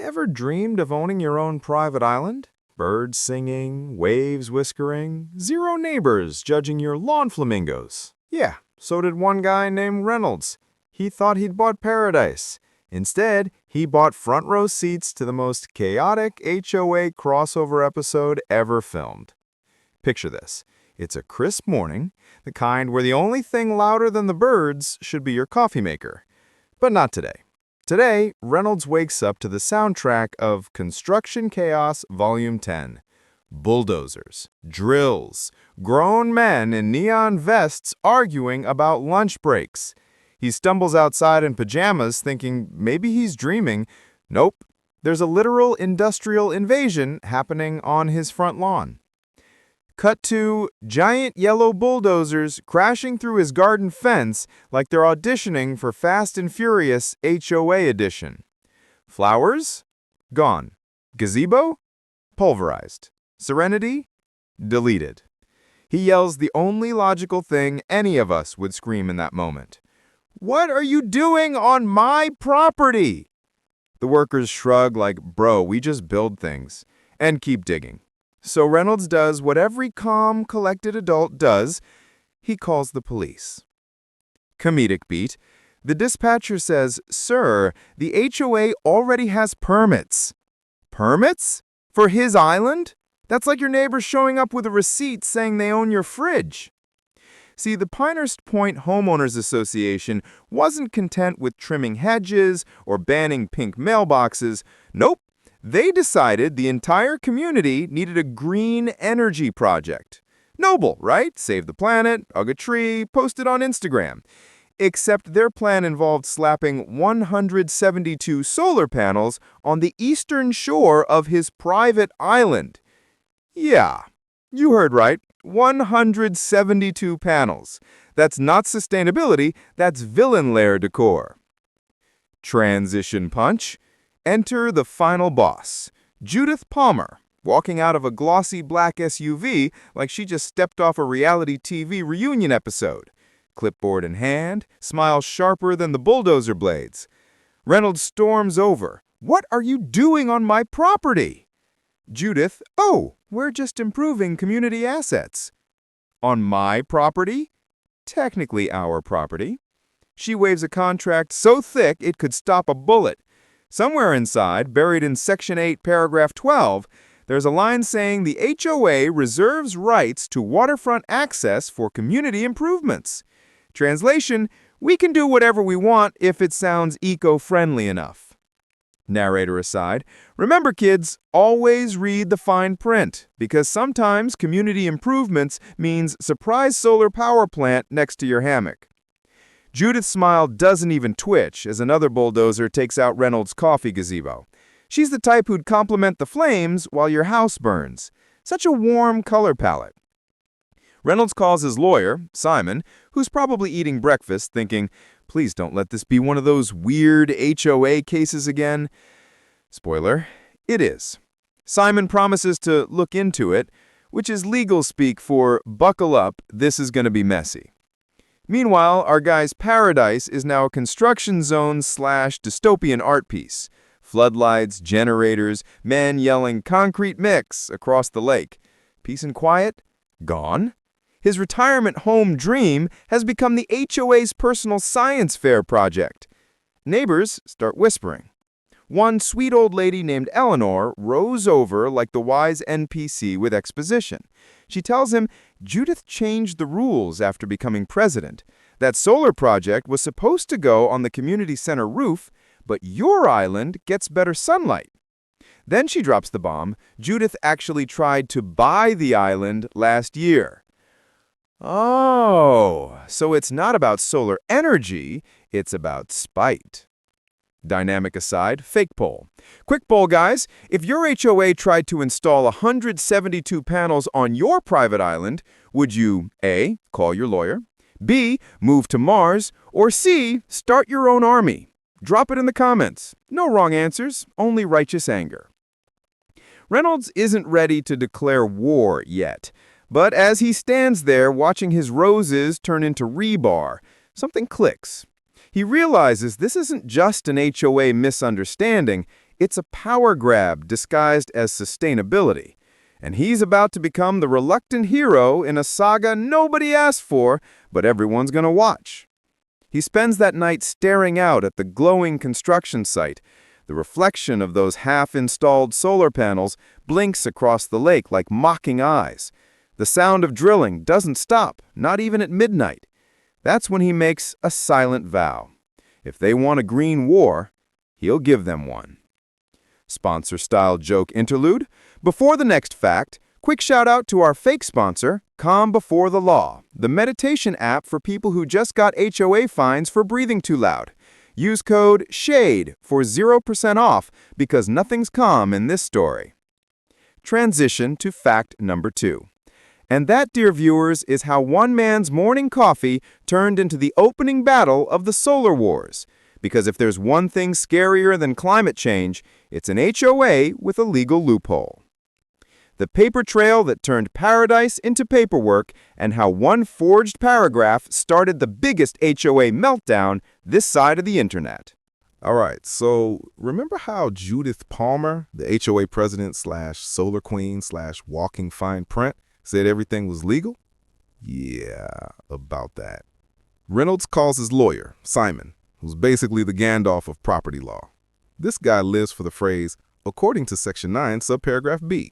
Ever dreamed of owning your own private island? Birds singing, waves whiskering, zero neighbors judging your lawn flamingos. Yeah, so did one guy named Reynolds. He thought he'd bought paradise. Instead, he bought front row seats to the most chaotic HOA crossover episode ever filmed. Picture this. It's a crisp morning, the kind where the only thing louder than the birds should be your coffee maker. But not today. Today, Reynolds wakes up to the soundtrack of Construction Chaos Volume 10. Bulldozers, drills, grown men in neon vests arguing about lunch breaks. He stumbles outside in pajamas thinking maybe he's dreaming. Nope, there's a literal industrial invasion happening on his front lawn. Cut to giant yellow bulldozers crashing through his garden fence like they're auditioning for Fast and Furious HOA edition. Flowers? Gone. Gazebo? Pulverized. Serenity? Deleted. He yells the only logical thing any of us would scream in that moment. "What are you doing on my property?" The workers shrug like, "Bro, we just build things," and keep digging. So Reynolds does what every calm, collected adult does. He calls the police. Comedic beat. The dispatcher says, "Sir, the HOA already has permits." Permits? For his island? That's like your neighbor showing up with a receipt saying they own your fridge. See, the Pinehurst Point Homeowners Association wasn't content with trimming hedges or banning pink mailboxes. Nope. They decided the entire community needed a green energy project. Noble, right? Save the planet, hug a tree, post it on Instagram. Except their plan involved slapping 172 solar panels on the eastern shore of his private island. Yeah, you heard right. 172 panels. That's not sustainability, that's villain lair decor. Transition punch. Enter the final boss, Judith Palmer, walking out of a glossy black SUV like she just stepped off a reality TV reunion episode. Clipboard in hand, smile sharper than the bulldozer blades. Reynolds storms over. "What are you doing on my property?" Judith, "Oh, we're just improving community assets." "On my property?" "Technically our property." She waves a contract so thick it could stop a bullet. Somewhere inside, buried in Section 8, Paragraph 12, there's a line saying the HOA reserves rights to waterfront access for community improvements. Translation, we can do whatever we want if it sounds eco-friendly enough. Narrator aside, remember kids, always read the fine print, because sometimes community improvements means surprise solar power plant next to your hammock. Judith's smile doesn't even twitch as another bulldozer takes out Reynolds' coffee gazebo. She's the type who'd compliment the flames while your house burns. Such a warm color palette. Reynolds calls his lawyer, Simon, who's probably eating breakfast, thinking, please don't let this be one of those weird HOA cases again. Spoiler, it is. Simon promises to look into it, which is legal speak for buckle up, this is going to be messy. Meanwhile, our guy's paradise is now a construction zone / dystopian art piece. Floodlights, generators, men yelling concrete mix across the lake. Peace and quiet? Gone. His retirement home dream has become the HOA's personal science fair project. Neighbors start whispering. One sweet old lady named Eleanor rows over like the wise NPC with exposition. She tells him Judith changed the rules after becoming president. That solar project was supposed to go on the community center roof, but your island gets better sunlight. Then she drops the bomb. Judith actually tried to buy the island last year. Oh, so it's not about solar energy, it's about spite. Dynamic aside, fake poll. Quick poll, guys. If your HOA tried to install 172 panels on your private island, would you A, call your lawyer, B, move to Mars, or C, start your own army? Drop it in the comments. No wrong answers, only righteous anger. Reynolds isn't ready to declare war yet, but as he stands there watching his roses turn into rebar, something clicks. He realizes this isn't just an HOA misunderstanding, It's a power grab disguised as sustainability. And he's about to become the reluctant hero in a saga nobody asked for, but everyone's gonna watch. He spends that night staring out at the glowing construction site. The reflection of those half-installed solar panels blinks across the lake like mocking eyes. The sound of drilling doesn't stop, not even at midnight. That's when he makes a silent vow. If they want a green war, he'll give them one. Sponsor-style joke interlude. Before the next fact, quick shout-out to our fake sponsor, Calm Before the Law, the meditation app for people who just got HOA fines for breathing too loud. Use code SHADE for 0% off because nothing's calm in this story. Transition to fact number 2. And that, dear viewers, is how one man's morning coffee turned into the opening battle of the solar wars. Because if there's one thing scarier than climate change, it's an HOA with a legal loophole. The paper trail that turned paradise into paperwork, and how one forged paragraph started the biggest HOA meltdown this side of the internet. All right, so remember how Judith Palmer, the HOA president / solar queen / walking fine print, said everything was legal? Yeah, about that. Reynolds calls his lawyer, Simon, who's basically the Gandalf of property law. This guy lives for the phrase, according to Section 9, subparagraph B.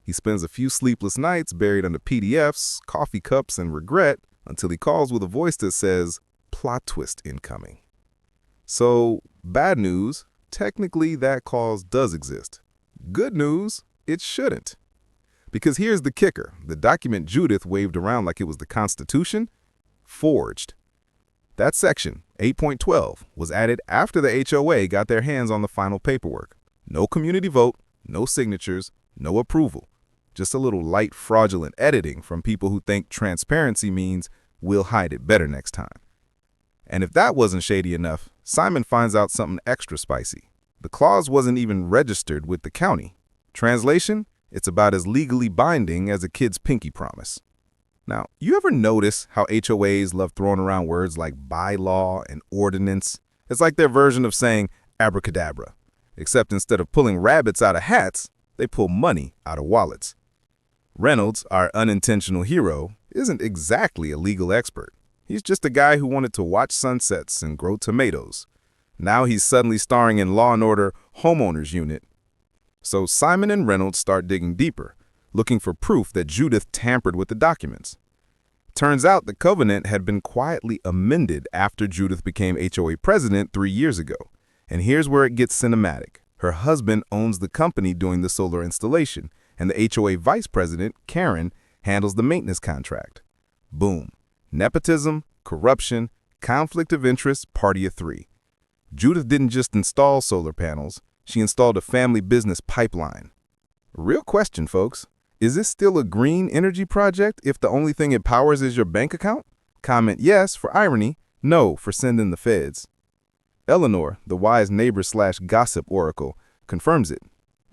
He spends a few sleepless nights buried under PDFs, coffee cups, and regret until he calls with a voice that says, plot twist incoming. So, bad news, technically that clause does exist. Good news, it shouldn't. Because here's the kicker, the document Judith waved around like it was the Constitution, forged. That section, 8.12, was added after the HOA got their hands on the final paperwork. No community vote, no signatures, no approval. Just a little light fraudulent editing from people who think transparency means we'll hide it better next time. And if that wasn't shady enough, Simon finds out something extra spicy. The clause wasn't even registered with the county. Translation? It's about as legally binding as a kid's pinky promise. Now, you ever notice how HOAs love throwing around words like bylaw and ordinance? It's like their version of saying abracadabra, except instead of pulling rabbits out of hats, they pull money out of wallets. Reynolds, our unintentional hero, isn't exactly a legal expert. He's just a guy who wanted to watch sunsets and grow tomatoes. Now he's suddenly starring in Law & Order Homeowners Unit. So Simon and Reynolds start digging deeper, looking for proof that Judith tampered with the documents. Turns out the covenant had been quietly amended after Judith became HOA president 3 years ago. And here's where it gets cinematic. Her husband owns the company doing the solar installation, and the HOA vice president, Karen, handles the maintenance contract. Boom. Nepotism, corruption, conflict of interest, party of 3. Judith didn't just install solar panels, she installed a family business pipeline. Real question, folks. Is this still a green energy project if the only thing it powers is your bank account? Comment yes for irony, no for sending the feds. Eleanor, the wise neighbor / gossip oracle, confirms it.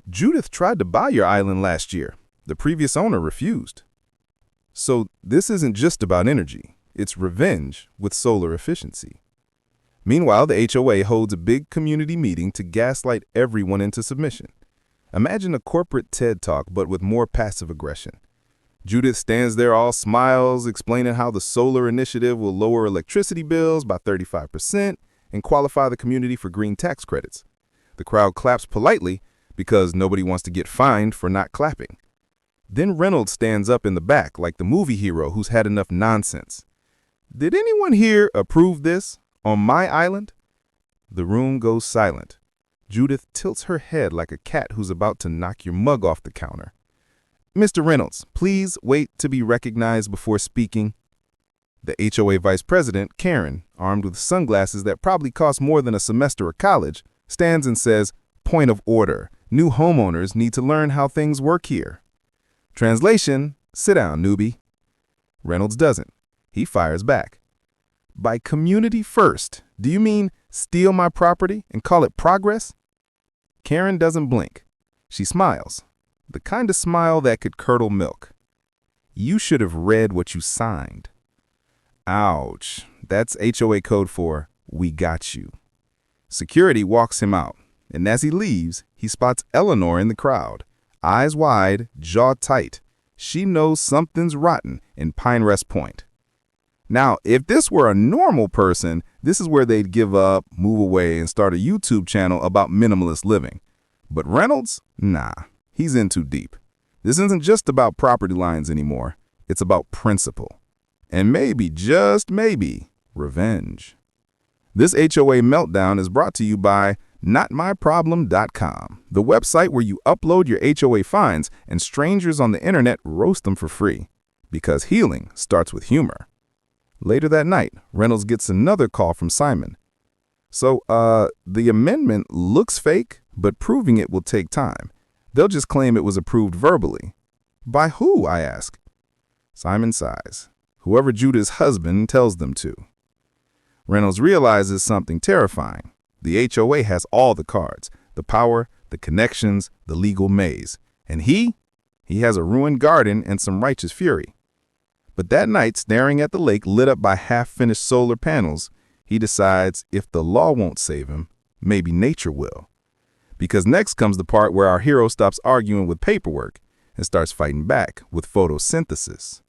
Judith tried to buy your island last year. The previous owner refused. So this isn't just about energy. It's revenge with solar efficiency. Meanwhile, the HOA holds a big community meeting to gaslight everyone into submission. Imagine a corporate TED Talk, but with more passive aggression. Judith stands there all smiles, explaining how the solar initiative will lower electricity bills by 35% and qualify the community for green tax credits. The crowd claps politely because nobody wants to get fined for not clapping. Then Reynolds stands up in the back like the movie hero who's had enough nonsense. Did anyone here approve this on my island? The room goes silent. Judith tilts her head like a cat who's about to knock your mug off the counter. Mr. Reynolds, please wait to be recognized before speaking. The HOA vice president, Karen, armed with sunglasses that probably cost more than a semester of college, stands and says, "Point of order. New homeowners need to learn how things work here." Translation, sit down, newbie. Reynolds doesn't. He fires back. By community first, do you mean steal my property and call it progress? Karen doesn't blink. She smiles. The kind of smile that could curdle milk. You should have read what you signed. Ouch. That's HOA code for we got you. Security walks him out. And as he leaves, he spots Eleanor in the crowd. Eyes wide, jaw tight. She knows something's rotten in Pine Rest Point. Now, if this were a normal person, this is where they'd give up, move away, and start a YouTube channel about minimalist living. But Reynolds? Nah, he's in too deep. This isn't just about property lines anymore. It's about principle. And maybe, just maybe, revenge. This HOA Meltdown is brought to you by NotMyProblem.com, the website where you upload your HOA finds and strangers on the internet roast them for free. Because healing starts with humor. Later that night, Reynolds gets another call from Simon. So, the amendment looks fake, but proving it will take time. They'll just claim it was approved verbally. By who, I ask. Simon sighs. Whoever Judith's husband tells them to. Reynolds realizes something terrifying. The HOA has all the cards, the power, the connections, the legal maze. And he has a ruined garden and some righteous fury. But that night, staring at the lake lit up by half-finished solar panels, he decides if the law won't save him, maybe nature will. Because next comes the part where our hero stops arguing with paperwork and starts fighting back with photosynthesis.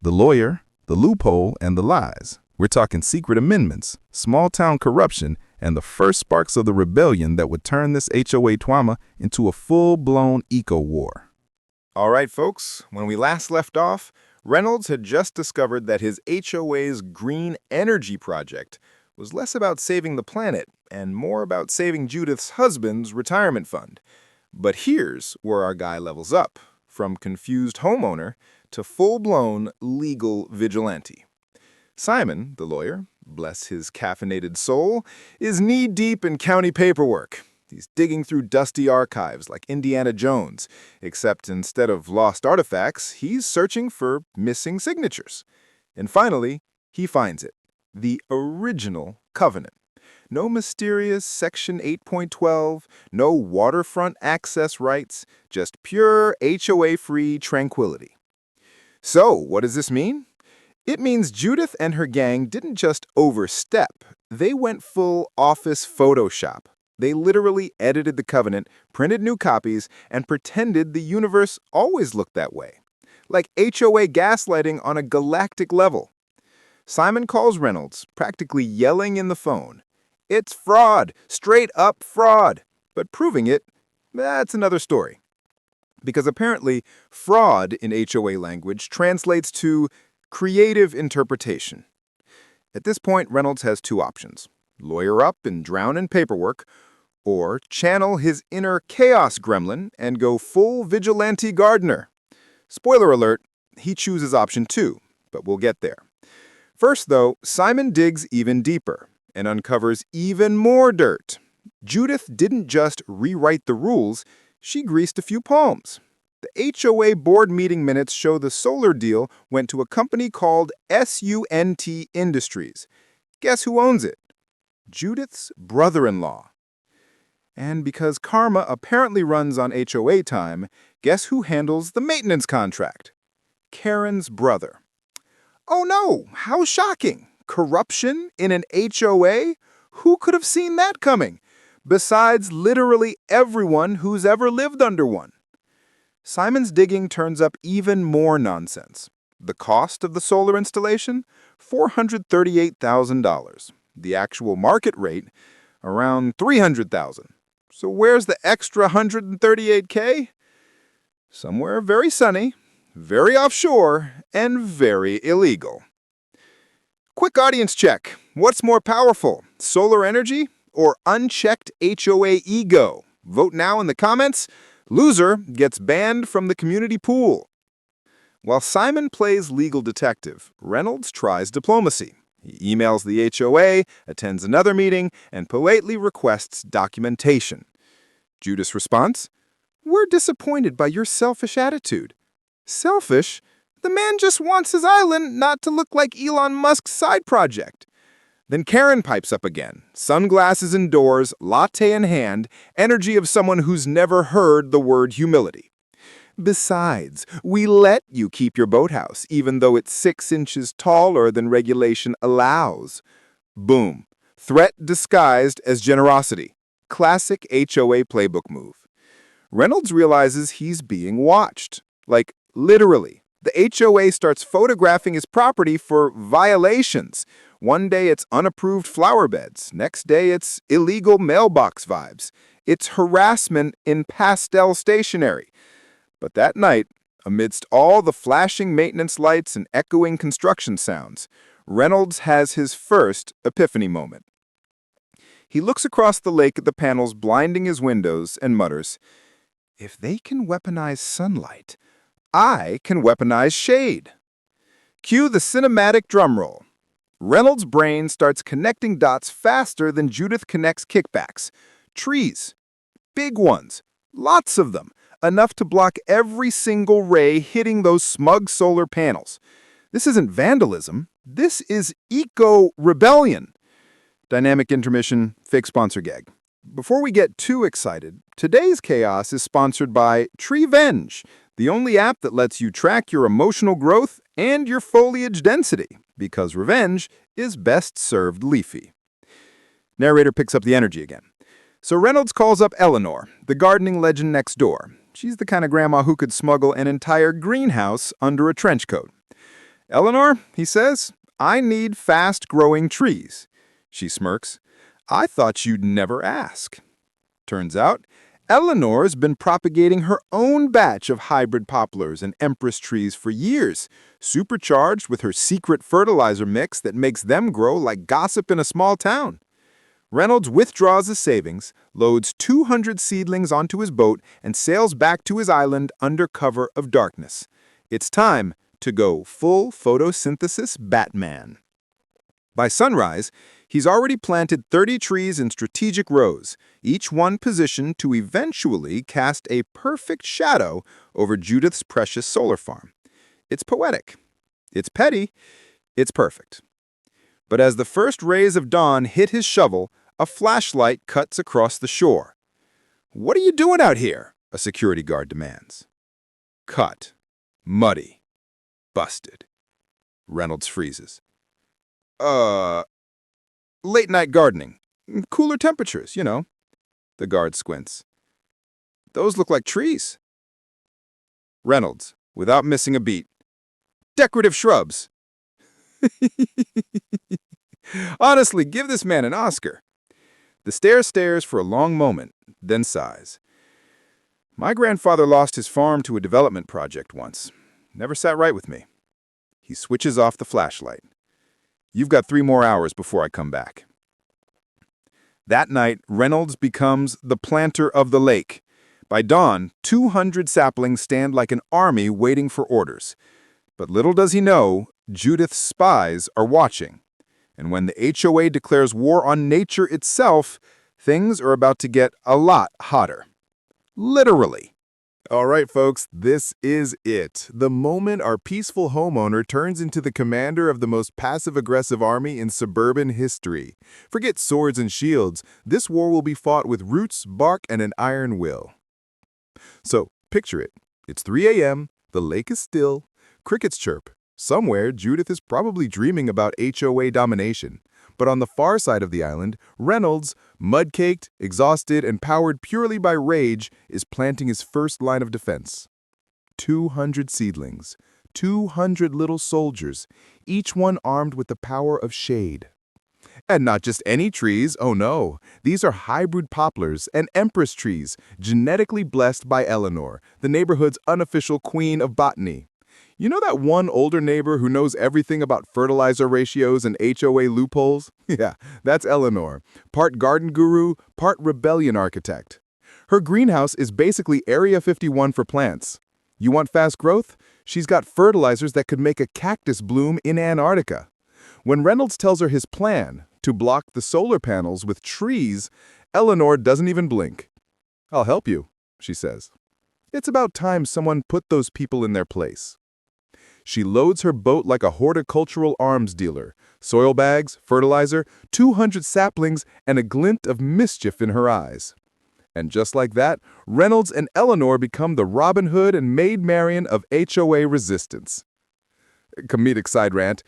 The lawyer, the loophole, and the lies. We're talking secret amendments, small-town corruption, and the first sparks of the rebellion that would turn this HOA trauma into a full-blown eco-war. All right, folks, when we last left off, Reynolds had just discovered that his HOA's green energy project was less about saving the planet and more about saving Judith's husband's retirement fund. But here's where our guy levels up, from confused homeowner to full-blown legal vigilante. Simon, the lawyer, bless his caffeinated soul, is knee-deep in county paperwork. He's digging through dusty archives like Indiana Jones, except instead of lost artifacts, he's searching for missing signatures. And finally, he finds it, the original covenant. No mysterious Section 8.12, no waterfront access rights, just pure HOA-free tranquility. So, what does this mean? It means Judith and her gang didn't just overstep, they went full office Photoshop. They literally edited the covenant, printed new copies, and pretended the universe always looked that way. Like HOA gaslighting on a galactic level. Simon calls Reynolds, practically yelling in the phone. It's fraud, straight up fraud. But proving it, that's another story. Because apparently, fraud in HOA language translates to creative interpretation. At this point, Reynolds has two options. Lawyer up and drown in paperwork, or channel his inner chaos gremlin and go full vigilante gardener. Spoiler alert, he chooses option 2, but we'll get there. First, though, Simon digs even deeper and uncovers even more dirt. Judith didn't just rewrite the rules, she greased a few palms. The HOA board meeting minutes show the solar deal went to a company called SUNT Industries. Guess who owns it? Judith's brother-in-law. And because karma apparently runs on HOA time, guess who handles the maintenance contract? Karen's brother. Oh no, how shocking! Corruption in an HOA? Who could have seen that coming? Besides literally everyone who's ever lived under one. Simon's digging turns up even more nonsense. The cost of the solar installation? $438,000. The actual market rate? Around $300,000. So where's the extra $138K? Somewhere very sunny, very offshore, and very illegal. Quick audience check. What's more powerful, solar energy or unchecked HOA ego? Vote now in the comments. Loser gets banned from the community pool. While Simon plays legal detective, Reynolds tries diplomacy. He emails the HOA, attends another meeting, and politely requests documentation. Judith's response? We're disappointed by your selfish attitude. Selfish? The man just wants his island not to look like Elon Musk's side project. Then Karen pipes up again, sunglasses indoors, latte in hand, energy of someone who's never heard the word humility. Besides, we let you keep your boathouse, even though it's 6 inches taller than regulation allows. Boom. Threat disguised as generosity. classic HOA playbook move. Reynolds realizes he's being watched. Like, literally. The HOA starts photographing his property for violations. One day it's unapproved flower beds. Next day it's illegal mailbox vibes. It's harassment in pastel stationery. But that night, amidst all the flashing maintenance lights and echoing construction sounds, Reynolds has his first epiphany moment. He looks across the lake at the panels blinding his windows and mutters, "If they can weaponize sunlight, I can weaponize shade." Cue the cinematic drum roll. Reynolds' brain starts connecting dots faster than Judith connects kickbacks. Trees. Big ones. Lots of them. Enough to block every single ray hitting those smug solar panels. This isn't vandalism. This is eco-rebellion. Dynamic intermission, fake sponsor gag. Before we get too excited, today's chaos is sponsored by Treevenge, the only app that lets you track your emotional growth and your foliage density, because revenge is best served leafy. Narrator picks up the energy again. So Reynolds calls up Eleanor, the gardening legend next door. She's the kind of grandma who could smuggle an entire greenhouse under a trench coat. "Eleanor," he says, "I need fast-growing trees." She smirks. "I thought you'd never ask." Turns out, Eleanor's been propagating her own batch of hybrid poplars and empress trees for years, supercharged with her secret fertilizer mix that makes them grow like gossip in a small town. Reynolds withdraws his savings, loads 200 seedlings onto his boat, and sails back to his island under cover of darkness. It's time to go full photosynthesis Batman. By sunrise, he's already planted 30 trees in strategic rows, each one positioned to eventually cast a perfect shadow over Judith's precious solar farm. It's poetic. It's petty. It's perfect. But as the first rays of dawn hit his shovel, a flashlight cuts across the shore. "What are you doing out here?" a security guard demands. Cut. Muddy. Busted. Reynolds freezes. Late night gardening. Cooler temperatures, you know." The guard squints. "Those look like trees." Reynolds, without missing a beat. "Decorative shrubs." Honestly, give this man an Oscar. The stare stares for a long moment, then sighs. "My grandfather lost his farm to a development project once. Never sat right with me." He switches off the flashlight. "You've got 3 more hours before I come back." That night, Reynolds becomes the planter of the lake. By dawn, 200 saplings stand like an army waiting for orders. But little does he know, Judith's spies are watching. And when the HOA declares war on nature itself, things are about to get a lot hotter. Literally. All right, folks, this is it. The moment our peaceful homeowner turns into the commander of the most passive-aggressive army in suburban history. Forget swords and shields. This war will be fought with roots, bark, and an iron will. So, picture it. It's 3 a.m., the lake is still, crickets chirp. Somewhere, Judith is probably dreaming about HOA domination. But on the far side of the island, Reynolds, mud-caked, exhausted, and powered purely by rage, is planting his first line of defense. 200 seedlings, 200 little soldiers, each one armed with the power of shade. And not just any trees, oh no. These are hybrid poplars and empress trees, genetically blessed by Eleanor, the neighborhood's unofficial queen of botany. You know that one older neighbor who knows everything about fertilizer ratios and HOA loopholes? Yeah, that's Eleanor, part garden guru, part rebellion architect. Her greenhouse is basically Area 51 for plants. You want fast growth? She's got fertilizers that could make a cactus bloom in Antarctica. When Reynolds tells her his plan, to block the solar panels with trees, Eleanor doesn't even blink. "I'll help you," she says. It's about time someone put those people in their place. She loads her boat like a horticultural arms dealer. Soil bags, fertilizer, 200 saplings, and a glint of mischief in her eyes. And just like that, Reynolds and Eleanor become the Robin Hood and Maid Marian of HOA resistance. Comedic side rant.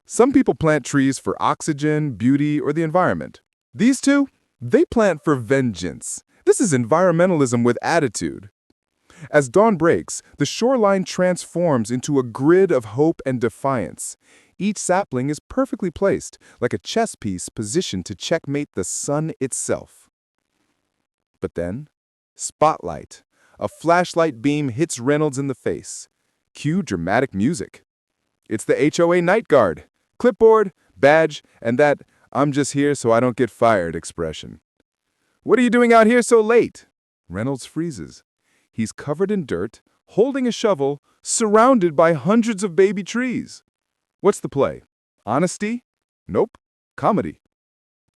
Some people plant trees for oxygen, beauty, or the environment. These two? They plant for vengeance. This is environmentalism with attitude. As dawn breaks, the shoreline transforms into a grid of hope and defiance. Each sapling is perfectly placed, like a chess piece positioned to checkmate the sun itself. But then, spotlight. A flashlight beam hits Reynolds in the face. Cue dramatic music. It's the HOA night guard. Clipboard, badge, and that "I'm just here so I don't get fired" expression. "What are you doing out here so late?" Reynolds freezes. He's covered in dirt, holding a shovel, surrounded by hundreds of baby trees. What's the play? Honesty? Nope. Comedy.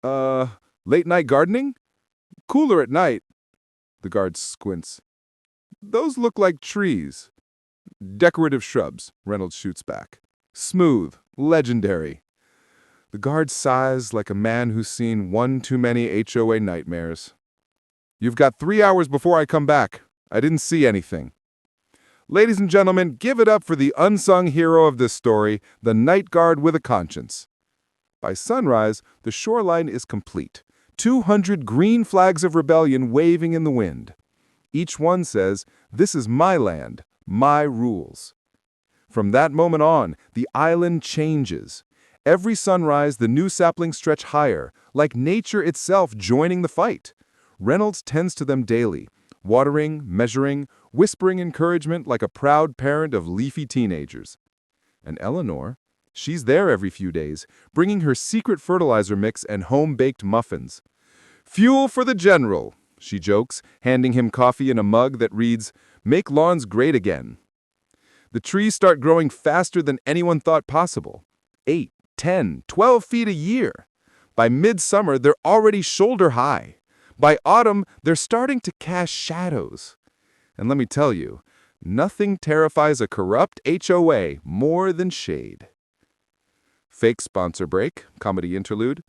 Late night gardening? Cooler at night. The guard squints. Those look like trees. Decorative shrubs, Reynolds shoots back. Smooth, legendary. The guard sighs like a man who's seen one too many HOA nightmares. "You've got 3 hours before I come back. I didn't see anything." Ladies and gentlemen, give it up for the unsung hero of this story, the night guard with a conscience. By sunrise, the shoreline is complete. 200 green flags of rebellion waving in the wind. Each one says, "This is my land, my rules." From that moment on, the island changes. Every sunrise, the new saplings stretch higher, like nature itself joining the fight. Reynolds tends to them daily, watering, measuring, whispering encouragement like a proud parent of leafy teenagers. And Eleanor, she's there every few days, bringing her secret fertilizer mix and home-baked muffins. "Fuel for the general," she jokes, handing him coffee in a mug that reads, "Make lawns great again." The trees start growing faster than anyone thought possible. 8, 10, 12 feet a year. By midsummer, they're already shoulder high. By autumn, they're starting to cast shadows. And let me tell you, nothing terrifies a corrupt HOA more than shade. Fake sponsor break, comedy interlude.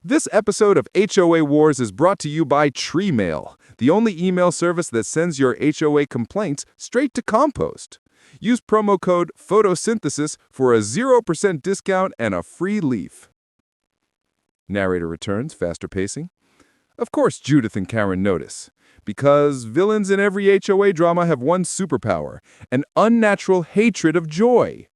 This episode of HOA Wars is brought to you by Tree Mail, the only email service that sends your HOA complaints straight to compost. Use promo code photosynthesis for a 0% discount and a free leaf. Narrator returns, faster pacing. Of course Judith and Karen notice, because villains in every HOA drama have one superpower, an unnatural hatred of joy.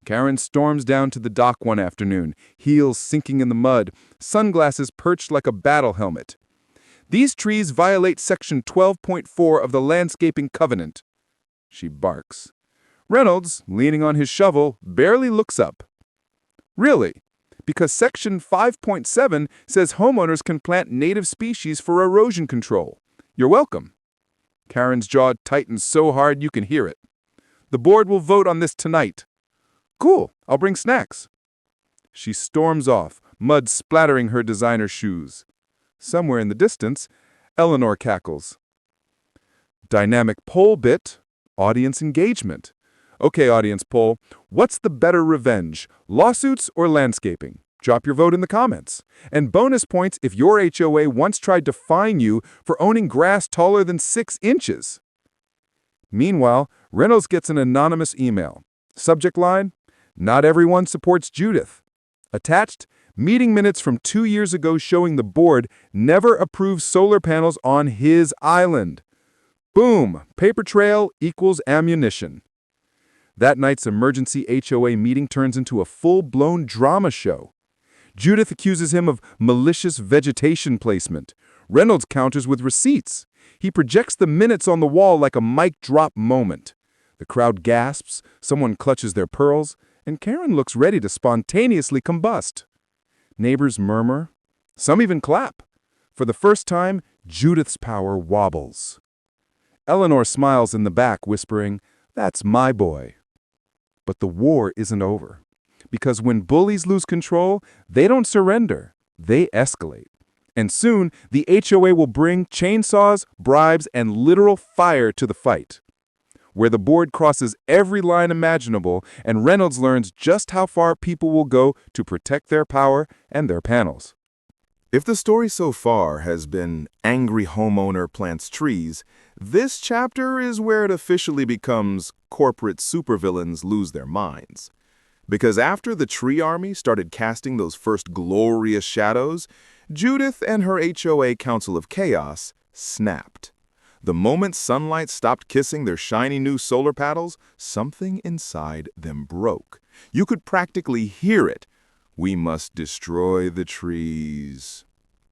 Karen storms down to the dock one afternoon, heels sinking in the mud, sunglasses perched like a battle helmet. "These trees violate Section 12.4 of the Landscaping Covenant." She barks. Reynolds, leaning on his shovel, barely looks up. "Really? Because Section 5.7 says homeowners can plant native species for erosion control. You're welcome." Karen's jaw tightens so hard you can hear it. "The board will vote on this tonight." "Cool, I'll bring snacks." She storms off, mud splattering her designer shoes. Somewhere in the distance, Eleanor cackles. Dynamic poll bit, audience engagement. Okay, audience poll, what's the better revenge, lawsuits or landscaping? Drop your vote in the comments. And bonus points if your HOA once tried to fine you for owning grass taller than 6 inches. Meanwhile, Reynolds gets an anonymous email. Subject line, "Not everyone supports Judith." Attached, meeting minutes from 2 years ago showing the board never approved solar panels on his island. Boom, paper trail equals ammunition. That night's emergency HOA meeting turns into a full-blown drama show. Judith accuses him of malicious vegetation placement. Reynolds counters with receipts. He projects the minutes on the wall like a mic drop moment. The crowd gasps, someone clutches their pearls, and Karen looks ready to spontaneously combust. Neighbors murmur. Some even clap. For the first time, Judith's power wobbles. Eleanor smiles in the back, whispering, "That's my boy." But the war isn't over. Because when bullies lose control, they don't surrender. They escalate. And soon, the HOA will bring chainsaws, bribes, and literal fire to the fight. Where the board crosses every line imaginable, and Reynolds learns just how far people will go to protect their power and their panels. If the story so far has been angry homeowner plants trees, this chapter is where it officially becomes corporate supervillains lose their minds. Because after the tree army started casting those first glorious shadows, Judith and her HOA Council of Chaos snapped. The moment sunlight stopped kissing their shiny new solar paddles, something inside them broke. You could practically hear it. We must destroy the trees.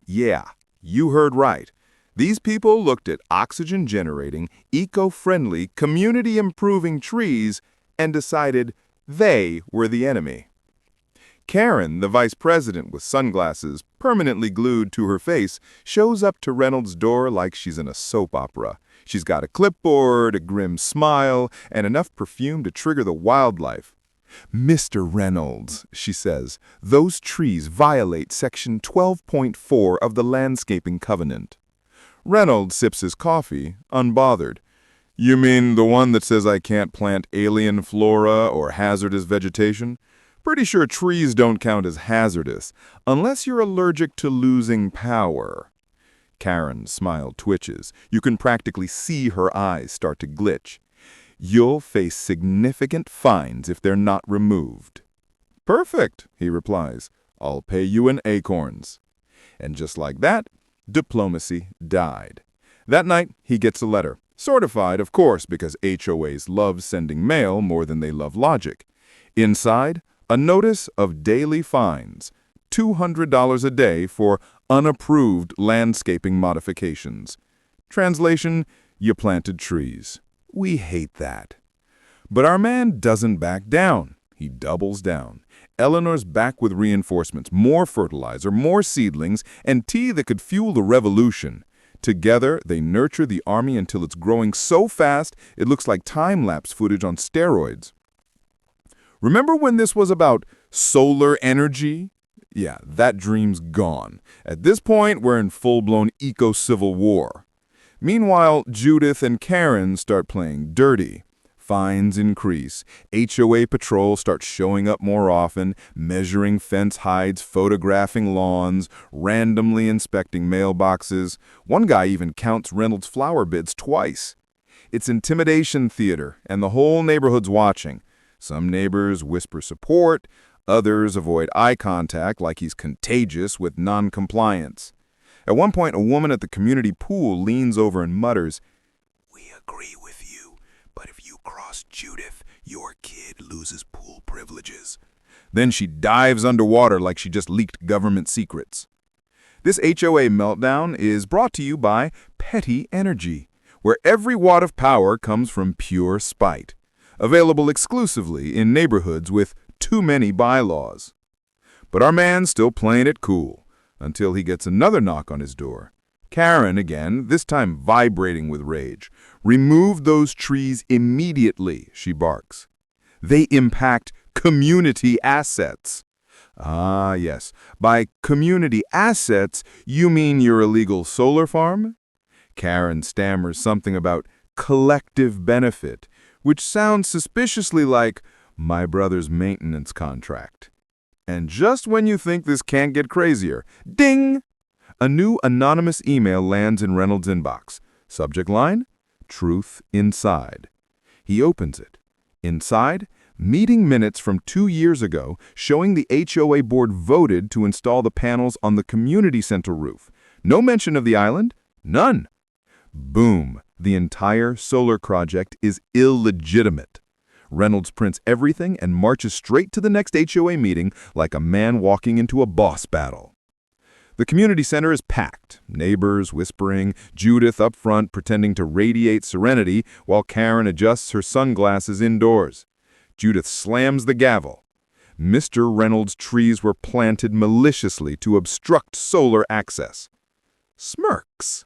Yeah, you heard right. These people looked at oxygen-generating, eco-friendly, community-improving trees and decided they were the enemy. Karen, the vice president with sunglasses permanently glued to her face, shows up to Reynolds' door like she's in a soap opera. She's got a clipboard, a grim smile, and enough perfume to trigger the wildlife. "Mr. Reynolds," she says, "those trees violate Section 12.4 of the Landscaping Covenant." Reynolds sips his coffee, unbothered. "You mean the one that says I can't plant alien flora or hazardous vegetation? Pretty sure trees don't count as hazardous, unless you're allergic to losing power." Karen's smile twitches. You can practically see her eyes start to glitch. "You'll face significant fines if they're not removed." "Perfect," he replies. "I'll pay you in acorns." And just like that, diplomacy died. That night, he gets a letter. Certified, of course, because HOAs love sending mail more than they love logic. Inside, a notice of daily fines, $200 a day for unapproved landscaping modifications. Translation, you planted trees. We hate that. But our man doesn't back down. He doubles down. Eleanor's back with reinforcements, more fertilizer, more seedlings, and tea that could fuel the revolution. Together, they nurture the army until it's growing so fast it looks like time-lapse footage on steroids. Remember when this was about solar energy? Yeah, that dream's gone. At this point, we're in full-blown eco-civil war. Meanwhile, Judith and Karen start playing dirty. Fines increase. HOA patrols start showing up more often, measuring fence heights, photographing lawns, randomly inspecting mailboxes. One guy even counts Reynolds' flower beds twice. It's intimidation theater, and the whole neighborhood's watching. Some neighbors whisper support, others avoid eye contact like he's contagious with non-compliance. At one point, a woman at the community pool leans over and mutters, "We agree with you, but if you cross Judith, your kid loses pool privileges." Then she dives underwater like she just leaked government secrets. This HOA meltdown is brought to you by Petty Energy, where every watt of power comes from pure spite. Available exclusively in neighborhoods with too many bylaws. But our man's still playing it cool, until he gets another knock on his door. Karen again, this time vibrating with rage. "Remove those trees immediately," she barks. "They impact community assets." Ah, yes. By community assets, you mean your illegal solar farm? Karen stammers something about collective benefit, which sounds suspiciously like my brother's maintenance contract. And just when you think this can't get crazier, ding! A new anonymous email lands in Reynolds' inbox. Subject line, "Truth Inside." He opens it. Inside, meeting minutes from 2 years ago showing the HOA board voted to install the panels on the community center roof. No mention of the island? None. Boom. The entire solar project is illegitimate. Reynolds prints everything and marches straight to the next HOA meeting like a man walking into a boss battle. The community center is packed, neighbors whispering, Judith up front pretending to radiate serenity while Karen adjusts her sunglasses indoors. Judith slams the gavel. Mr. Reynolds' trees were planted maliciously to obstruct solar access. Smirks.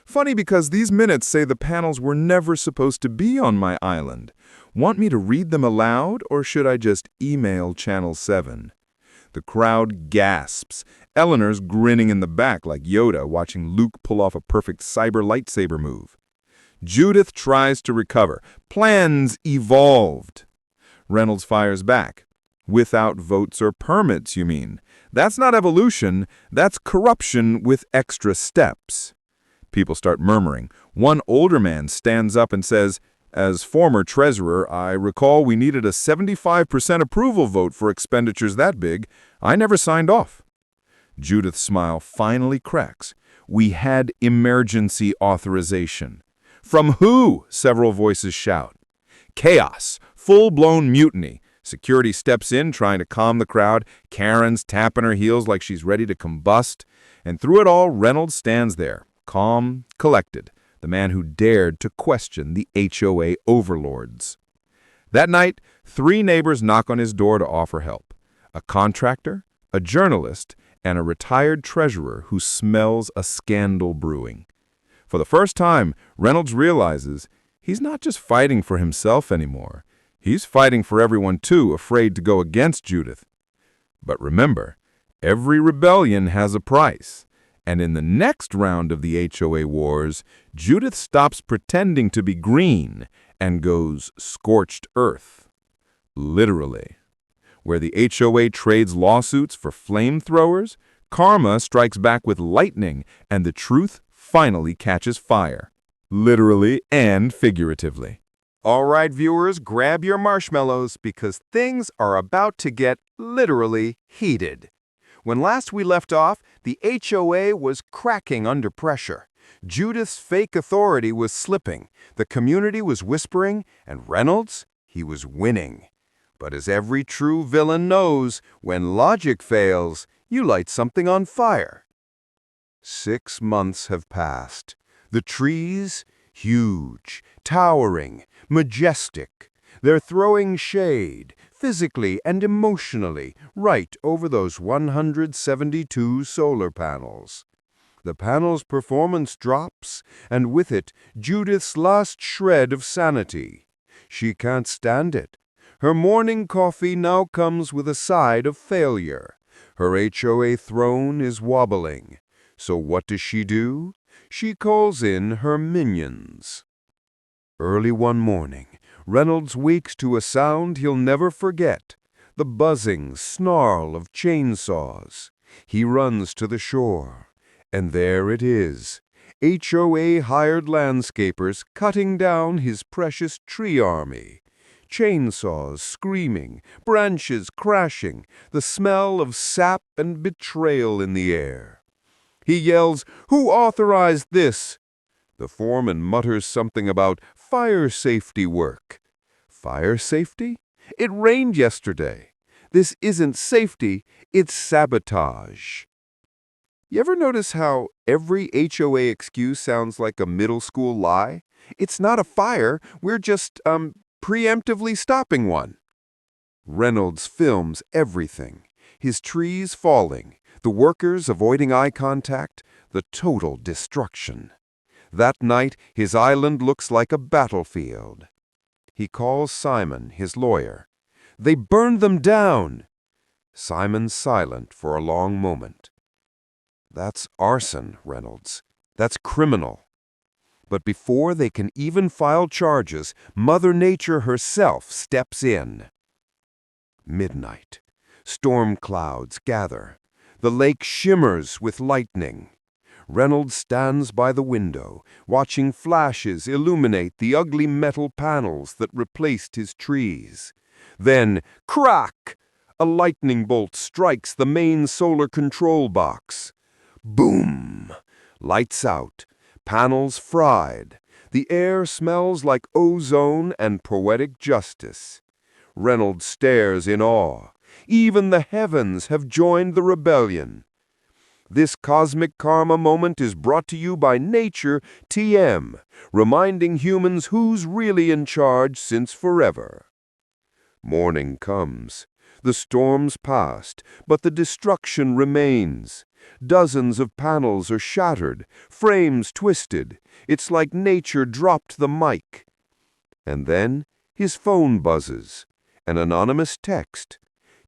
Funny because these minutes say the panels were never supposed to be on my island. Want me to read them aloud, or should I just email Channel 7? The crowd gasps. Eleanor's grinning in the back like Yoda watching Luke pull off a perfect cyber lightsaber move. Judith tries to recover. Plans evolved. Reynolds fires back. Without votes or permits, you mean? That's not evolution, that's corruption with extra steps. People start murmuring. One older man stands up and says, As former treasurer, I recall we needed a 75% approval vote for expenditures that big. I never signed off. Judith's smile finally cracks. We had emergency authorization. From who? Several voices shout. Chaos. Full-blown mutiny. Security steps in, trying to calm the crowd. Karen's tapping her heels like she's ready to combust. And through it all, Reynolds stands there, calm, collected, the man who dared to question the HOA overlords. That night, 3 neighbors knock on his door to offer help. A contractor, a journalist, and a retired treasurer who smells a scandal brewing. For the first time, Reynolds realizes he's not just fighting for himself anymore. He's fighting for everyone too, afraid to go against Judith. But remember, every rebellion has a price. And in the next round of the HOA wars, Judith stops pretending to be green and goes scorched earth. Literally. Where the HOA trades lawsuits for flamethrowers, karma strikes back with lightning, and the truth finally catches fire. Literally and figuratively. All right, viewers, grab your marshmallows because things are about to get literally heated. When last we left off, the HOA was cracking under pressure. Judith's fake authority was slipping, the community was whispering, and Reynolds, he was winning. But as every true villain knows, when logic fails, you light something on fire. 6 months have passed. The trees, huge, towering, majestic. They're throwing shade, physically and emotionally, right over those 172 solar panels. The panel's performance drops, and with it, Judith's last shred of sanity. She can't stand it. Her morning coffee now comes with a side of failure. Her HOA throne is wobbling. So what does she do? She calls in her minions. Early one morning, Reynolds wakes to a sound he'll never forget, the buzzing snarl of chainsaws. He runs to the shore, and there it is, HOA-hired landscapers cutting down his precious tree army. Chainsaws screaming, branches crashing, the smell of sap and betrayal in the air. He yells, "Who authorized this?" The foreman mutters something about fire safety work. Fire safety? It rained yesterday. This isn't safety, it's sabotage. You ever notice how every HOA excuse sounds like a middle school lie? It's not a fire, we're just, preemptively stopping one. Reynolds films everything. His trees falling, the workers avoiding eye contact, the total destruction. That night, his island looks like a battlefield. He calls Simon, his lawyer. They burned them down. Simon's silent for a long moment. That's arson, Reynolds. That's criminal. But before they can even file charges, Mother Nature herself steps in. Midnight. Storm clouds gather. The lake shimmers with lightning. Reynolds stands by the window, watching flashes illuminate the ugly metal panels that replaced his trees. Then, crack! A lightning bolt strikes the main solar control box. Boom! Lights out. Panels fried. The air smells like ozone and poetic justice. Reynolds stares in awe. Even the heavens have joined the rebellion. This cosmic karma moment is brought to you by Nature TM, reminding humans who's really in charge since forever. Morning comes. The storm's past, but the destruction remains. Dozens of panels are shattered, frames twisted. It's like nature dropped the mic. And then his phone buzzes. An anonymous text.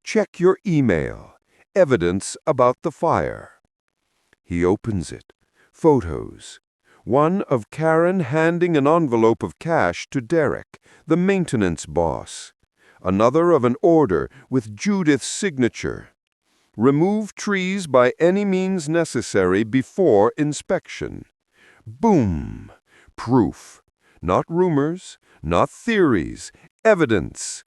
Check your email. Evidence about the fire. He opens it. Photos. One of Karen handing an envelope of cash to Derek, the maintenance boss. Another of an order with Judith's signature. Remove trees by any means necessary before inspection. Boom! Proof. Not rumors, Not theories, evidence.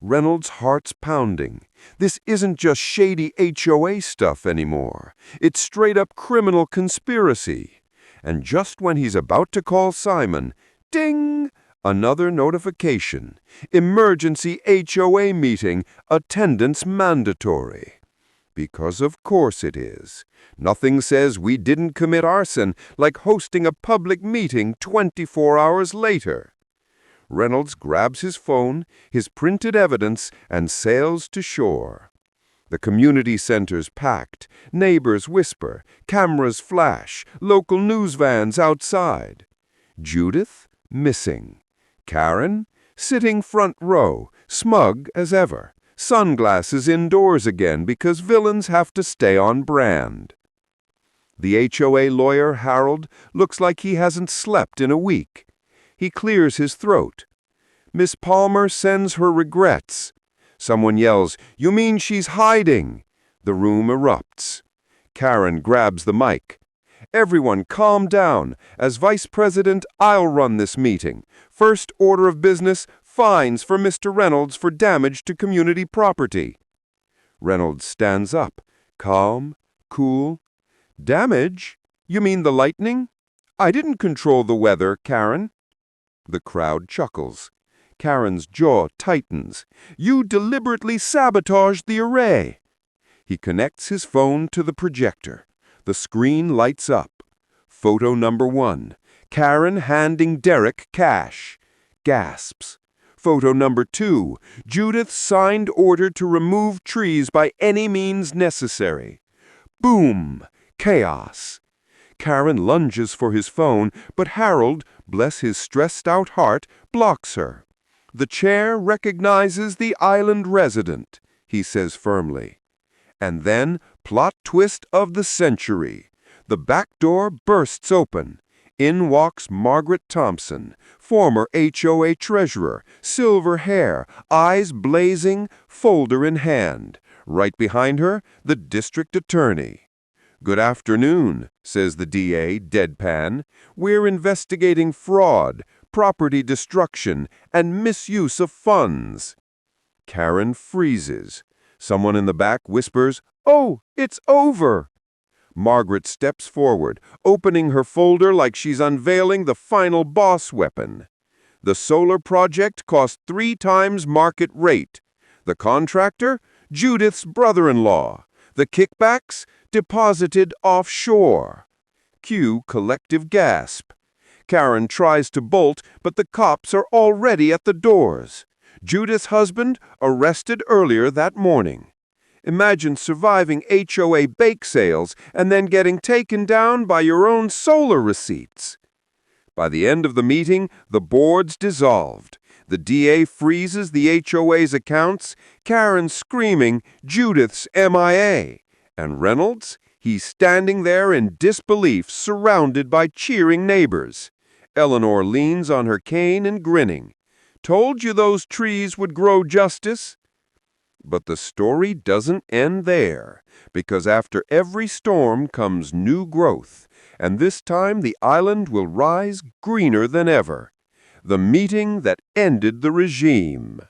Reynolds' heart's pounding. This isn't just shady HOA stuff anymore. It's straight-up criminal conspiracy. And just when he's about to call Simon, ding! Another notification. Emergency HOA meeting, attendance mandatory. Because of course it is. Nothing says we didn't commit arson like hosting a public meeting 24 hours later. Reynolds grabs his phone, his printed evidence, and sails to shore. The community center's packed, neighbors whisper, cameras flash, local news vans outside. Judith, missing. Karen, sitting front row, smug as ever. Sunglasses indoors again because villains have to stay on brand. The HOA lawyer, Harold, looks like he hasn't slept in a week. He clears his throat. Miss Palmer sends her regrets. Someone yells, "You mean she's hiding?" The room erupts. Karen grabs the mic. "Everyone calm down. As vice president, I'll run this meeting. First order of business, fines for Mr. Reynolds for damage to community property." Reynolds stands up, calm, cool. "Damage? You mean the lightning? I didn't control the weather, Karen." The crowd chuckles. Karen's jaw tightens. "You deliberately sabotaged the array." He connects his phone to the projector. The screen lights up. Photo number 1. Karen handing Derek cash. Gasps. Photo number 2. Judith's signed order to remove trees by any means necessary. Boom! Chaos. Karen lunges for his phone, but Harold, bless his stressed-out heart, blocks her. "The chair recognizes the island resident," he says firmly. And then, plot twist of the century. The back door bursts open. In walks Margaret Thompson, former HOA treasurer, silver hair, eyes blazing, folder in hand. Right behind her, the district attorney. "Good afternoon," says the DA, deadpan. "We're investigating fraud, property destruction, and misuse of funds." Karen freezes. Someone in the back whispers, "Oh, it's over." Margaret steps forward, opening her folder like she's unveiling the final boss weapon. "The solar project cost 3 times market rate. The contractor? Judith's brother-in-law. The kickbacks? Deposited offshore." Cue collective gasp. Karen tries to bolt, but the cops are already at the doors. Judith's husband arrested earlier that morning. Imagine surviving HOA bake sales and then getting taken down by your own solar receipts. By the end of the meeting, the board's dissolved. The DA freezes the HOA's accounts, Karen screaming, "Judith's MIA." And Reynolds? He's standing there in disbelief, surrounded by cheering neighbors. Eleanor leans on her cane and grinning. "Told you those trees would grow justice." But the story doesn't end there, because after every storm comes new growth, and this time the island will rise greener than ever. The meeting that ended the regime.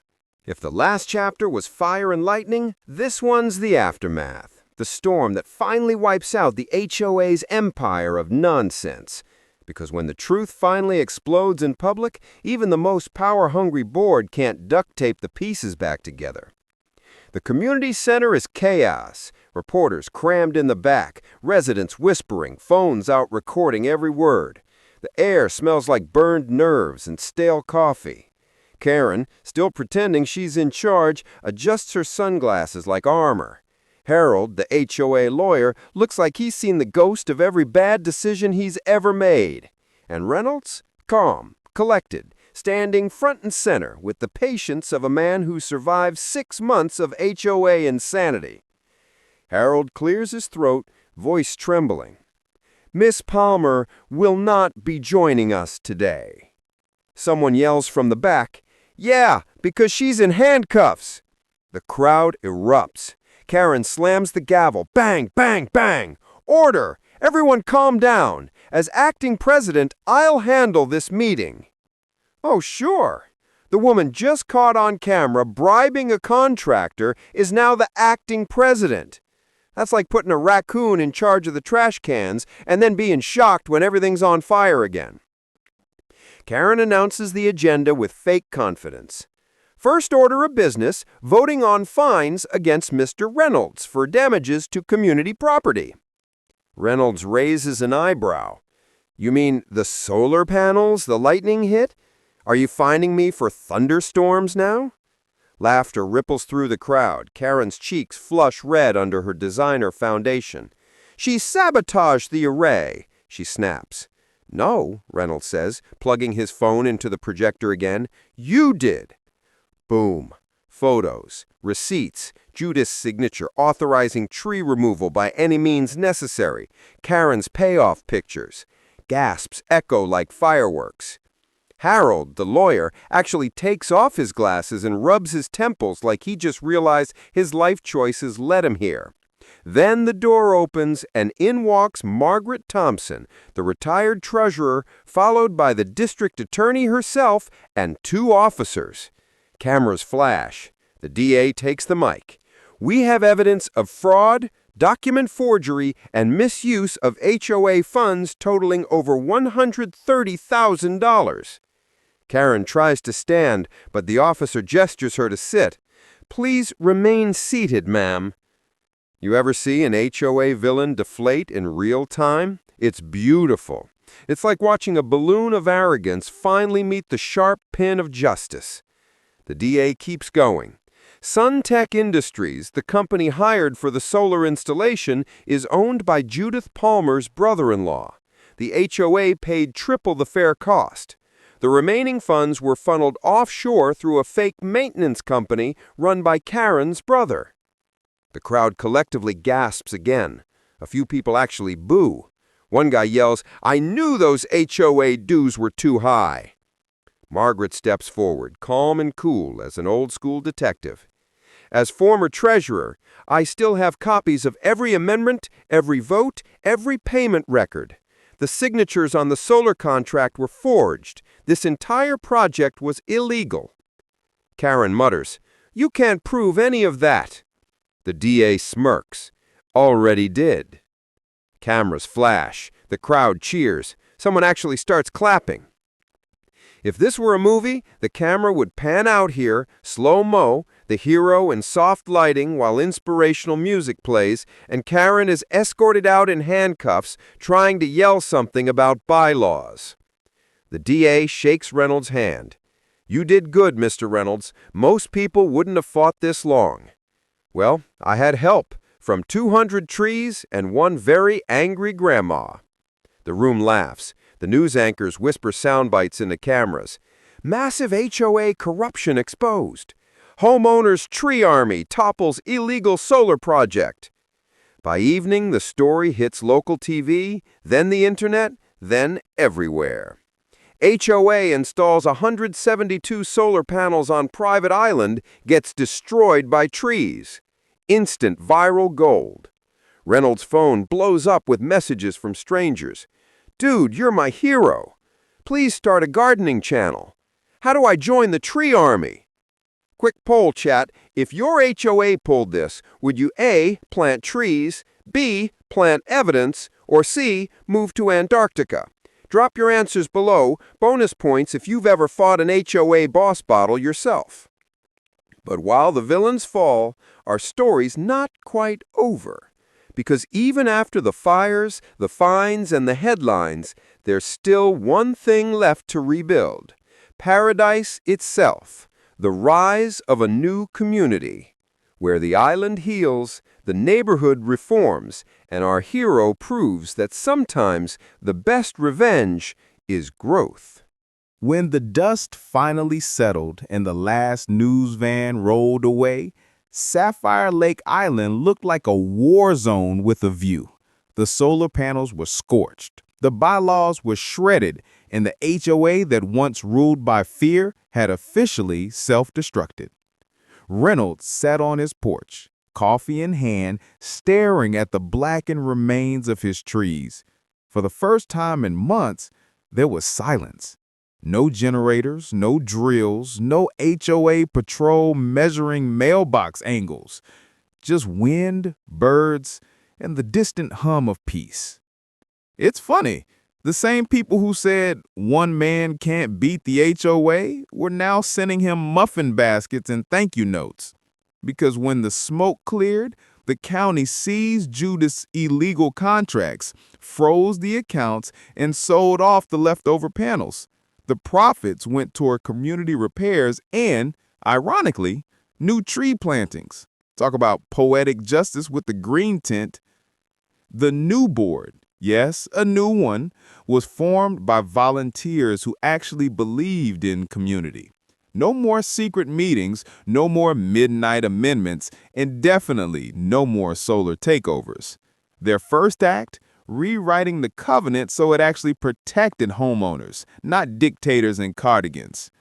If the last chapter was fire and lightning, this one's the aftermath. The storm that finally wipes out the HOA's empire of nonsense. Because when the truth finally explodes in public, even the most power-hungry board can't duct tape the pieces back together. The community center is chaos. Reporters crammed in the back, residents whispering, phones out recording every word. The air smells like burned nerves and stale coffee. Karen, still pretending she's in charge, adjusts her sunglasses like armor. Harold, the HOA lawyer, looks like he's seen the ghost of every bad decision he's ever made. And Reynolds, calm, collected, standing front and center with the patience of a man who survived 6 months of HOA insanity. Harold clears his throat, voice trembling. "Miss Palmer will not be joining us today." Someone yells from the back, "Yeah, because she's in handcuffs." The crowd erupts. Karen slams the gavel. Bang, bang, bang. "Order! Everyone calm down. As acting president, I'll handle this meeting." Oh, sure. The woman just caught on camera bribing a contractor is now the acting president. That's like putting a raccoon in charge of the trash cans and then being shocked when everything's on fire again. Karen announces the agenda with fake confidence. First order of business, voting on fines against Mr. Reynolds for damages to community property. Reynolds raises an eyebrow. You mean the solar panels the lightning hit? Are you fining me for thunderstorms now? Laughter ripples through the crowd. Karen's cheeks flush red under her designer foundation. She sabotaged the array, she snaps. No, Reynolds says, plugging his phone into the projector again. You did. Boom. Photos, receipts, Judith's signature authorizing tree removal by any means necessary, Karen's payoff pictures. Gasps echo like fireworks. Harold, the lawyer, actually takes off his glasses and rubs his temples like he just realized his life choices led him here. Then the door opens and in walks Margaret Thompson, the retired treasurer, followed by the district attorney herself and 2 officers. Cameras flash. The DA takes the mic. We have evidence of fraud, document forgery, and misuse of HOA funds totaling over $130,000. Karen tries to stand, but the officer gestures her to sit. Please remain seated, ma'am. You ever see an HOA villain deflate in real time? It's beautiful. It's like watching a balloon of arrogance finally meet the sharp pin of justice. The DA keeps going. Suntech Industries, the company hired for the solar installation, is owned by Judith Palmer's brother-in-law. The HOA paid triple the fair cost. The remaining funds were funneled offshore through a fake maintenance company run by Karen's brother. The crowd collectively gasps again. A few people actually boo. One guy yells, "I knew those HOA dues were too high." Margaret steps forward, calm and cool as an old-school detective. As former treasurer, I still have copies of every amendment, every vote, every payment record. The signatures on the solar contract were forged. This entire project was illegal. Karen mutters, "You can't prove any of that." The DA smirks. Already did. Cameras flash. The crowd cheers. Someone actually starts clapping. If this were a movie, the camera would pan out here, slow-mo, the hero in soft lighting while inspirational music plays, and Karen is escorted out in handcuffs trying to yell something about bylaws. The DA shakes Reynolds' hand. You did good, Mr. Reynolds. Most people wouldn't have fought this long. Well, I had help from 200 trees and one very angry grandma. The room laughs. The news anchors whisper sound bites into cameras. Massive HOA corruption exposed. Homeowners' tree army topples illegal solar project. By evening, the story hits local TV, then the internet, then everywhere. HOA installs 172 solar panels on private island, gets destroyed by trees. Instant viral gold. Reynolds' phone blows up with messages from strangers. Dude, you're my hero. Please start a gardening channel. How do I join the tree army? Quick poll, chat. If your HOA pulled this, would you A, plant trees, B, plant evidence, or C, move to Antarctica? Drop your answers below. Bonus points if you've ever fought an HOA boss battle yourself. But while the villains fall, our story's not quite over. Because even after the fires, the fines, and the headlines, there's still one thing left to rebuild. Paradise itself, the rise of a new community, where the island heals, the neighborhood reforms, and our hero proves that sometimes the best revenge is growth. When the dust finally settled and the last news van rolled away, Sapphire Lake Island looked like a war zone with a view. The solar panels were scorched, the bylaws were shredded, and the HOA that once ruled by fear had officially self-destructed. Reynolds sat on his porch, coffee in hand, staring at the blackened remains of his trees. For the first time in months, there was silence. No generators, no drills, no HOA patrol measuring mailbox angles. Just wind, birds, and the distant hum of peace. It's funny. The same people who said one man can't beat the HOA were now sending him muffin baskets and thank you notes. Because when the smoke cleared, the county seized Judith's illegal contracts, froze the accounts, and sold off the leftover panels. The profits went toward community repairs and, ironically, new tree plantings. Talk about poetic justice with the green tint. The new board, yes, a new one, was formed by volunteers who actually believed in community. No more secret meetings, no more midnight amendments, and definitely no more solar takeovers. Their first act, rewriting the covenant so it actually protected homeowners, not dictators in cardigans.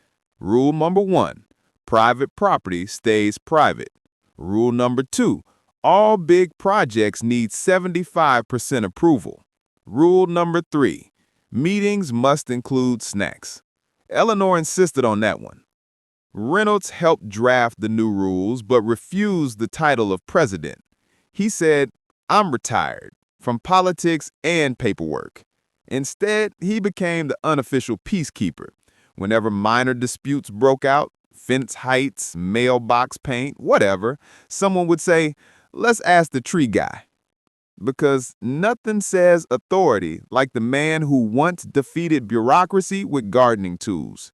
Rule number 1, private property stays private. Rule number 2, all big projects need 75% approval. Rule number 3, meetings must include snacks. Eleanor insisted on that one. Reynolds helped draft the new rules but refused the title of president. He said, "I'm retired from politics and paperwork." Instead, he became the unofficial peacekeeper. Whenever minor disputes broke out, fence heights, mailbox paint, whatever, someone would say, "Let's ask the tree guy." Because nothing says authority like the man who once defeated bureaucracy with gardening tools.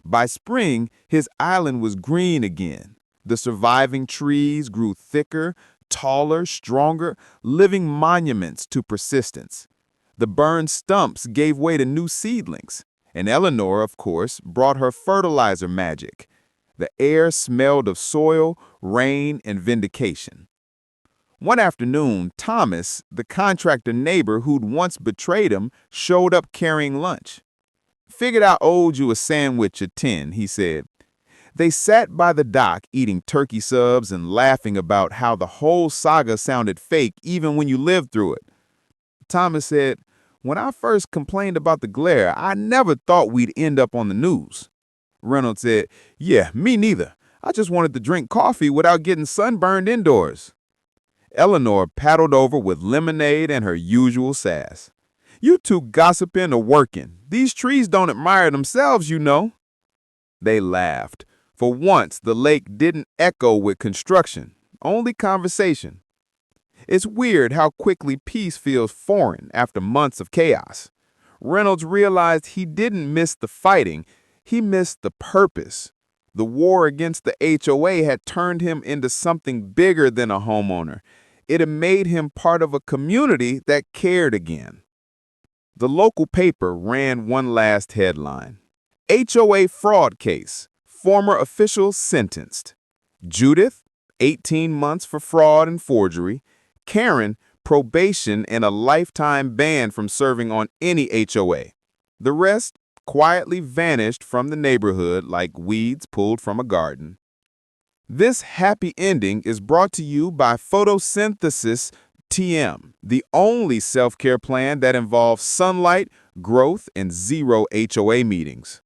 By spring, his island was green again. The surviving trees grew thicker, taller, stronger, living monuments to persistence. The burned stumps gave way to new seedlings, and Eleanor, of course, brought her fertilizer magic. The air smelled of soil, rain, and vindication. One afternoon, Thomas, the contractor neighbor who'd once betrayed him, showed up carrying lunch. "Figured I owed you a sandwich at 10, he said. They sat by the dock eating turkey subs and laughing about how the whole saga sounded fake even when you lived through it. Thomas said, "When I first complained about the glare, I never thought we'd end up on the news." Reynolds said, "Yeah, me neither. I just wanted to drink coffee without getting sunburned indoors." Eleanor paddled over with lemonade and her usual sass. "You two gossiping or working. These trees don't admire themselves, you know." They laughed. For once, the lake didn't echo with construction, only conversation. It's weird how quickly peace feels foreign after months of chaos. Reynolds realized he didn't miss the fighting, he missed the purpose. The war against the HOA had turned him into something bigger than a homeowner. It had made him part of a community that cared again. The local paper ran one last headline. HOA fraud case. Former officials sentenced. Judith, 18 months for fraud and forgery. Karen, probation and a lifetime ban from serving on any HOA. The rest quietly vanished from the neighborhood like weeds pulled from a garden. This happy ending is brought to you by Photosynthesis TM, the only self-care plan that involves sunlight, growth, and 0 HOA meetings.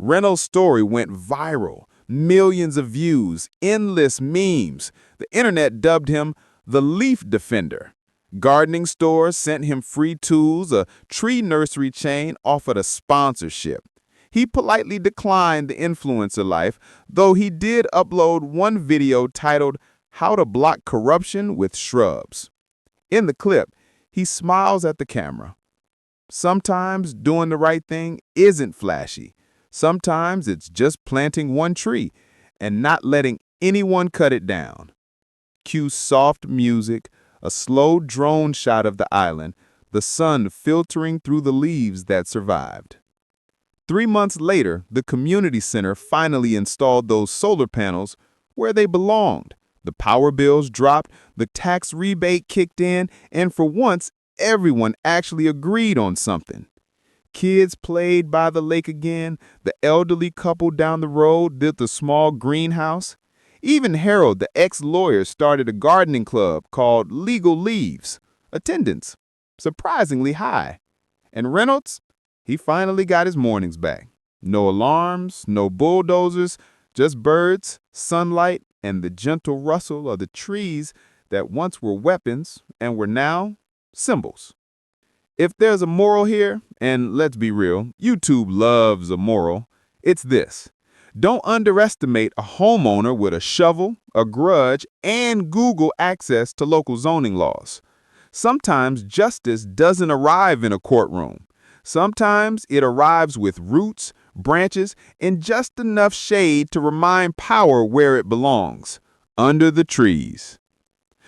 Reynolds' story went viral, millions of views, endless memes. The internet dubbed him the Leaf Defender. Gardening stores sent him free tools, a tree nursery chain offered a sponsorship. He politely declined the influencer life, though he did upload one video titled "How to Block Corruption with Shrubs." In the clip, he smiles at the camera. Sometimes doing the right thing isn't flashy. Sometimes it's just planting one tree and not letting anyone cut it down. Cue soft music, a slow drone shot of the island, the sun filtering through the leaves that survived. 3 months later, the community center finally installed those solar panels where they belonged. The power bills dropped, the tax rebate kicked in, and for once, everyone actually agreed on something. Kids played by the lake again. The elderly couple down the road built a small greenhouse. Even Harold, the ex-lawyer, started a gardening club called Legal Leaves. Attendance surprisingly high. And Reynolds, he finally got his mornings back. No alarms, no bulldozers, just birds, sunlight, and the gentle rustle of the trees that once were weapons and were now symbols. If there's a moral here, and let's be real, YouTube loves a moral, it's this. Don't underestimate a homeowner with a shovel, a grudge, and Google access to local zoning laws. Sometimes justice doesn't arrive in a courtroom. Sometimes it arrives with roots, branches, and just enough shade to remind power where it belongs, under the trees.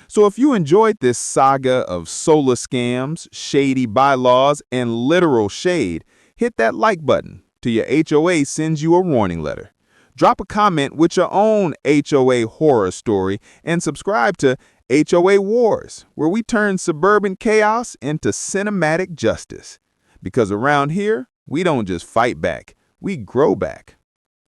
So if you enjoyed this saga of solar scams, shady bylaws, and literal shade, hit that like button till your HOA sends you a warning letter. Drop a comment with your own HOA horror story and subscribe to HOA-WARS, where we turn suburban chaos into cinematic justice. Because around here, we don't just fight back, we grow back.